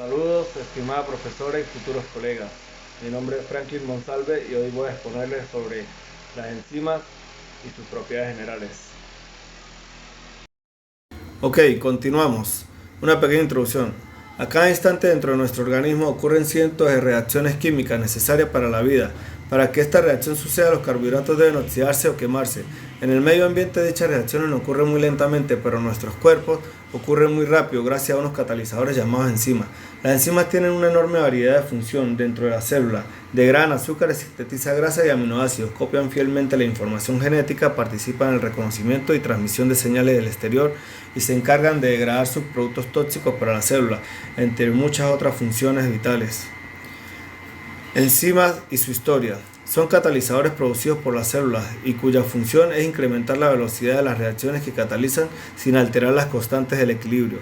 Saludos, estimada profesora y futuros colegas. Mi nombre es Franklin Monsalve y hoy voy a exponerles sobre las enzimas y sus propiedades generales. Ok, continuamos. Una pequeña introducción. A cada instante dentro de nuestro organismo ocurren cientos de reacciones químicas necesarias para la vida. Para que esta reacción suceda, los carbohidratos deben oxidarse o quemarse. En el medio ambiente dichas reacciones no ocurren muy lentamente, pero en nuestros cuerpos ocurren muy rápido gracias a unos catalizadores llamados enzimas. Las enzimas tienen una enorme variedad de función dentro de la célula. Degradan azúcares, sintetizan grasa y aminoácidos, copian fielmente la información genética, participan en el reconocimiento y transmisión de señales del exterior y se encargan de degradar subproductos tóxicos para la célula, entre muchas otras funciones vitales. Enzimas y su historia. Son catalizadores producidos por las células y cuya función es incrementar la velocidad de las reacciones que catalizan sin alterar las constantes del equilibrio.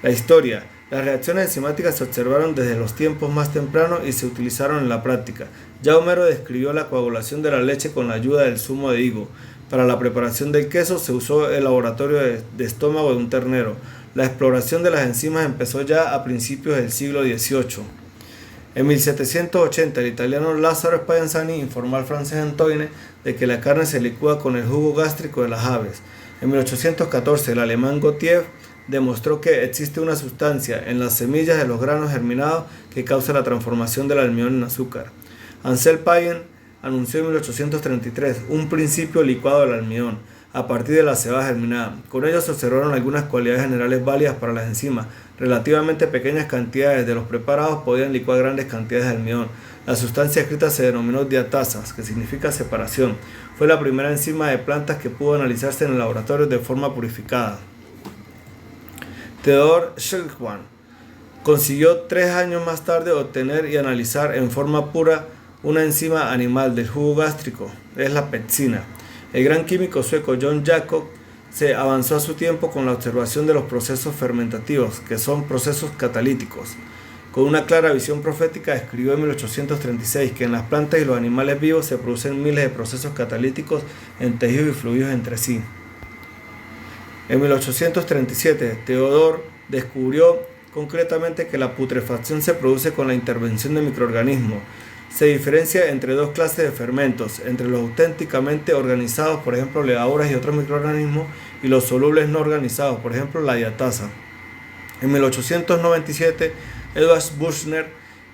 La historia. Las reacciones enzimáticas se observaron desde los tiempos más tempranos y se utilizaron en la práctica. Ya Homero describió la coagulación de la leche con la ayuda del zumo de higo. Para la preparación del queso se usó el laboratorio de estómago de un ternero. La exploración de las enzimas empezó ya a principios del siglo XVIII. En 1780, el italiano Lazzaro Spallanzani informó al francés Antoine de que la carne se licúa con el jugo gástrico de las aves. En 1814, el alemán Gottlieb demostró que existe una sustancia en las semillas de los granos germinados que causa la transformación del almidón en azúcar. Ansel Payen anunció en 1833 un principio licuado del almidón a partir de la cebada germinada. Con ello se observaron algunas cualidades generales válidas para las enzimas. Relativamente pequeñas cantidades de los preparados podían licuar grandes cantidades de almidón. La sustancia escrita se denominó diatasa, que significa separación. Fue la primera enzima de plantas que pudo analizarse en el laboratorio de forma purificada. Theodor Schwarzschild consiguió 3 años más tarde obtener y analizar en forma pura una enzima animal del jugo gástrico, es la pepsina. El gran químico sueco John Jacob se avanzó a su tiempo con la observación de los procesos fermentativos, que son procesos catalíticos. Con una clara visión profética escribió en 1836 que en las plantas y los animales vivos se producen miles de procesos catalíticos en tejidos y fluidos entre sí. En 1837, Theodor descubrió concretamente que la putrefacción se produce con la intervención de microorganismos. Se diferencia entre dos clases de fermentos, entre los auténticamente organizados, por ejemplo levaduras y otros microorganismos, y los solubles no organizados, por ejemplo la diatasa. En 1897, Edward Buchner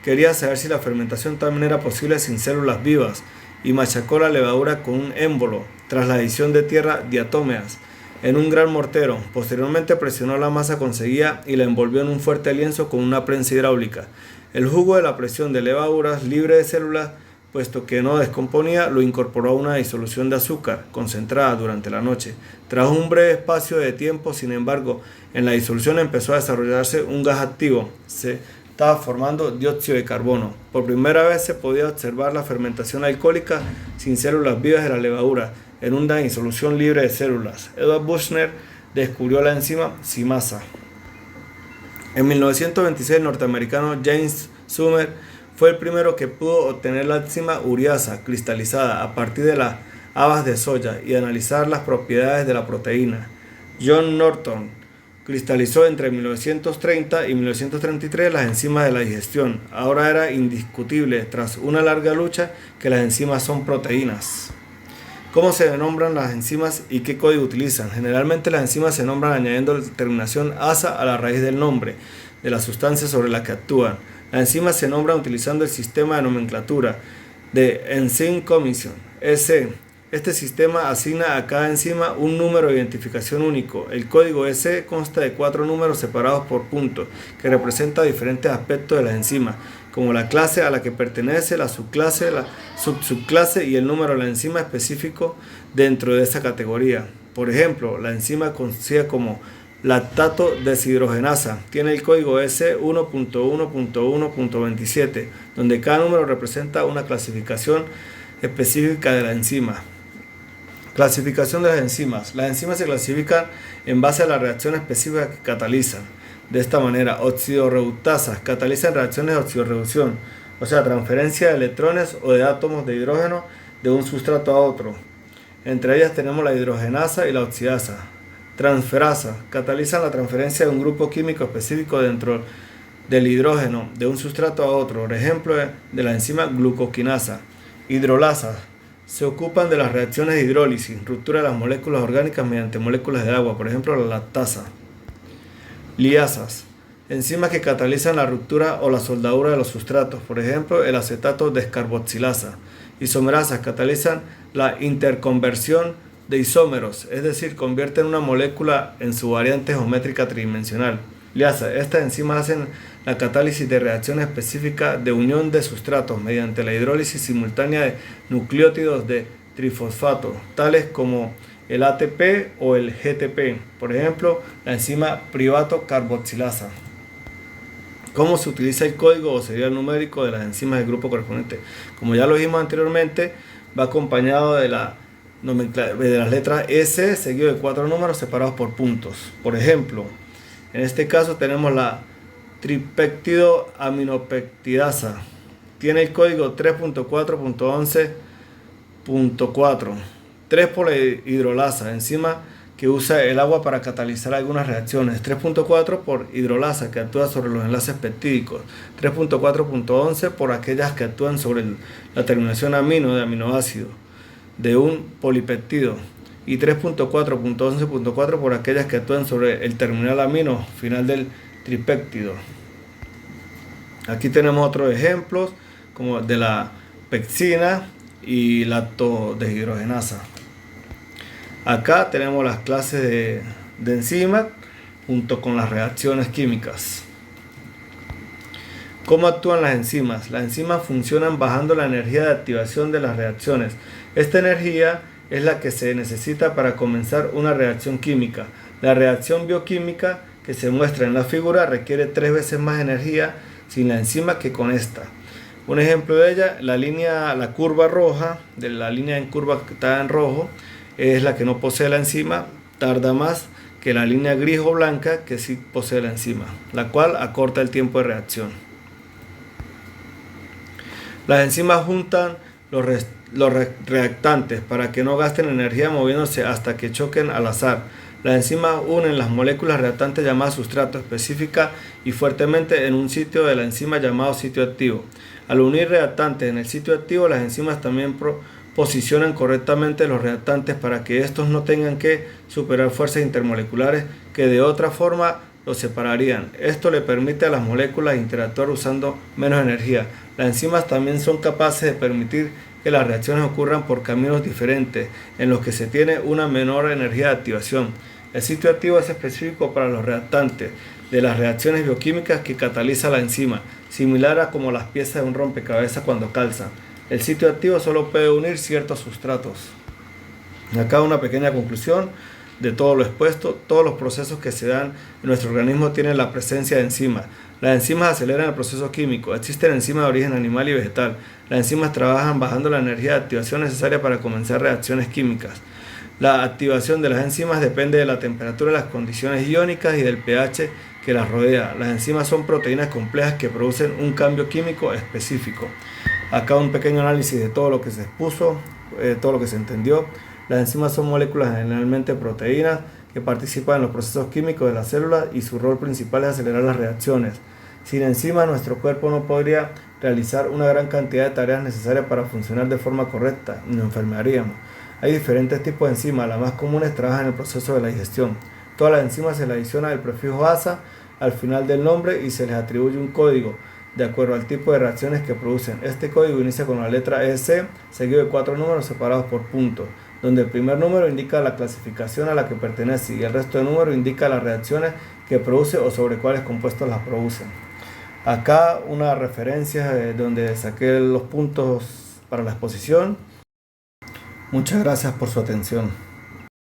quería saber si la fermentación también era posible sin células vivas, y machacó la levadura con un émbolo, tras la adición de tierra diatómeas, en un gran mortero. Posteriormente presionó la masa conseguida y la envolvió en un fuerte lienzo con una prensa hidráulica. El jugo de la presión de levaduras libre de células, puesto que no descomponía, lo incorporó a una disolución de azúcar concentrada durante la noche. Tras un breve espacio de tiempo, sin embargo, en la disolución empezó a desarrollarse un gas activo. Se estaba formando dióxido de carbono. Por primera vez se podía observar la fermentación alcohólica sin células vivas de la levadura, en una disolución libre de células. Edward Buchner descubrió la enzima simasa. En 1926, el norteamericano James Summer fue el primero que pudo obtener la enzima ureasa cristalizada a partir de las habas de soya y analizar las propiedades de la proteína. John Norton cristalizó entre 1930 y 1933 las enzimas de la digestión. Ahora era indiscutible, tras una larga lucha, que las enzimas son proteínas. ¿Cómo se nombran las enzimas y qué código utilizan? Generalmente las enzimas se nombran añadiendo la terminación asa a la raíz del nombre de la sustancia sobre la que actúan. Las enzimas se nombran utilizando el sistema de nomenclatura de Enzyme Commission, EC. Este sistema asigna a cada enzima un número de identificación único. El código EC consta de 4 números separados por puntos, que representan diferentes aspectos de las enzimas, como la clase a la que pertenece, la subclase, la subclase y el número de la enzima específico dentro de esa categoría. Por ejemplo, la enzima conocida como lactato deshidrogenasa tiene el código S 1.1.1.27, donde cada número representa una clasificación específica de la enzima. Clasificación de las enzimas. Las enzimas se clasifican en base a la reacción específica que catalizan. De esta manera, oxidorreductasas catalizan reacciones de oxidorreducción, o sea, transferencia de electrones o de átomos de hidrógeno de un sustrato a otro. Entre ellas tenemos la hidrogenasa y la oxidasa. Transferasa catalizan la transferencia de un grupo químico específico dentro del hidrógeno de un sustrato a otro. Por ejemplo, de la enzima glucoquinasa. Hidrolasas se ocupan de las reacciones de hidrólisis, ruptura de las moléculas orgánicas mediante moléculas de agua, por ejemplo la lactasa. Liasas, enzimas que catalizan la ruptura o la soldadura de los sustratos, por ejemplo el acetato descarboxilasa. Isomerasas catalizan la interconversión de isómeros, es decir, convierten una molécula en su variante geométrica tridimensional. Liasas, estas enzimas hacen la catálisis de reacciones específicas de unión de sustratos mediante la hidrólisis simultánea de nucleótidos de trifosfato, tales como el ATP o el GTP, por ejemplo, la enzima privato carboxilasa. ¿Cómo se utiliza el código o serial numérico de las enzimas del grupo correspondiente? Como ya lo vimos anteriormente, va acompañado de las letras S seguido de 4 números separados por puntos. Por ejemplo, en este caso tenemos la tripéptido aminopeptidasa. Tiene el código 3.4.11.4. 3 por la hidrolasa, enzima que usa el agua para catalizar algunas reacciones. 3.4 por hidrolasa, que actúa sobre los enlaces peptídicos. 3.4.11 por aquellas que actúan sobre la terminación amino de aminoácido de un polipeptido. Y 3.4.11.4 por aquellas que actúan sobre el terminal amino final del tripéptido. Aquí tenemos otros ejemplos como de la pexina y lactodeshidrogenasa. Acá tenemos las clases de enzimas junto con las reacciones químicas. ¿Cómo actúan las enzimas? Las enzimas funcionan bajando la energía de activación de las reacciones. Esta energía es la que se necesita para comenzar una reacción química. La reacción bioquímica que se muestra en la figura requiere 3 veces más energía sin la enzima que con esta. Un ejemplo de ella, la curva roja, de la línea en curva que está en rojo, es la que no posee la enzima, tarda más que la línea gris o blanca que sí posee la enzima, la cual acorta el tiempo de reacción. Las enzimas juntan los reactantes para que no gasten energía moviéndose hasta que choquen al azar. Las enzimas unen las moléculas reactantes llamadas sustrato específica y fuertemente en un sitio de la enzima llamado sitio activo. Al unir reactantes en el sitio activo, las enzimas también posicionan correctamente los reactantes para que estos no tengan que superar fuerzas intermoleculares que de otra forma los separarían. Esto le permite a las moléculas interactuar usando menos energía. Las enzimas también son capaces de permitir que las reacciones ocurran por caminos diferentes en los que se tiene una menor energía de activación. El sitio activo es específico para los reactantes de las reacciones bioquímicas que cataliza la enzima, similar a como las piezas de un rompecabezas cuando calzan. El sitio activo solo puede unir ciertos sustratos. Acá una pequeña conclusión de todo lo expuesto. Todos los procesos que se dan en nuestro organismo tienen la presencia de enzimas. Las enzimas aceleran el proceso químico. Existen enzimas de origen animal y vegetal. Las enzimas trabajan bajando la energía de activación necesaria para comenzar reacciones químicas. La activación de las enzimas depende de la temperatura, las condiciones iónicas y del pH que las rodea. Las enzimas son proteínas complejas que producen un cambio químico específico. Acá un pequeño análisis de todo lo que se expuso, todo lo que se entendió. Las enzimas son moléculas, generalmente proteínas, que participan en los procesos químicos de las células y su rol principal es acelerar las reacciones. Sin enzimas, nuestro cuerpo no podría realizar una gran cantidad de tareas necesarias para funcionar de forma correcta y nos enfermaríamos. Hay diferentes tipos de enzimas, las más comunes trabajan en el proceso de la digestión. Todas las enzimas se le adiciona el prefijo asa al final del nombre y se les atribuye un código de acuerdo al tipo de reacciones que producen. Este código inicia con la letra EC, seguido de 4 números separados por puntos, donde el primer número indica la clasificación a la que pertenece y el resto de números indica las reacciones que produce o sobre cuáles compuestos las producen. Acá una referencia donde saqué los puntos para la exposición. Muchas gracias por su atención.